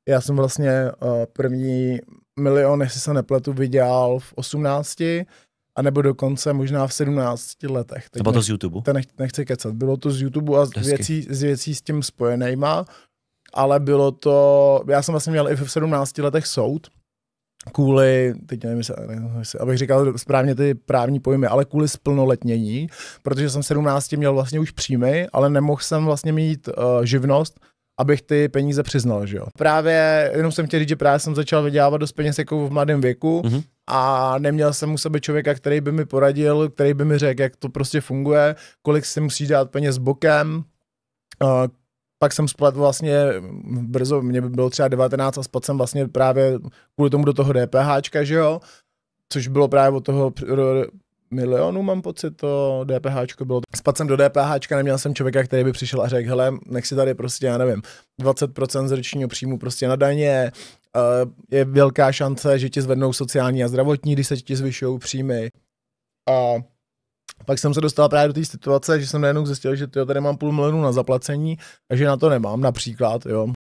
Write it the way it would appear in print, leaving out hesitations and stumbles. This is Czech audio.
Já jsem vlastně první milion, jestli se nepletu, vydělal v 18, anebo dokonce možná v 17 letech. Bylo to z YouTube? Nechci kecat. Bylo to z YouTube a z věcí s tím spojenýma, ale bylo to, já jsem vlastně měl i v 17 letech soud, kvůli, teď nevím, abych říkal správně ty právní pojmy, ale kvůli splnoletnění, protože jsem v 17 měl vlastně už příjmy, ale nemohl jsem vlastně mít živnost, abych ty peníze přiznal, že jo. Právě, jenom jsem chtěl říct, že právě jsem začal vydělávat dost peněz jako v mladém věku a neměl jsem u sebe člověka, který by mi poradil, který by mi řekl, jak to prostě funguje, kolik si musí dát peněz bokem. Pak jsem splet vlastně brzo, mě by bylo třeba 19 a splet jsem vlastně právě kvůli tomu do toho DPHčka, že jo, což bylo právě od toho milionu, mám pocit, to DPHčko bylo. Spad jsem do DPHčka, neměl jsem člověka, který by přišel a řekl, hele, nech si tady prostě, já nevím, 20% z ročního příjmu prostě na daně, je velká šance, že ti zvednou sociální a zdravotní, když se ti zvyšují příjmy. A pak jsem se dostal právě do té situace, že jsem najednou zjistil, že tady mám 500 000 na zaplacení a že na to nemám například, jo.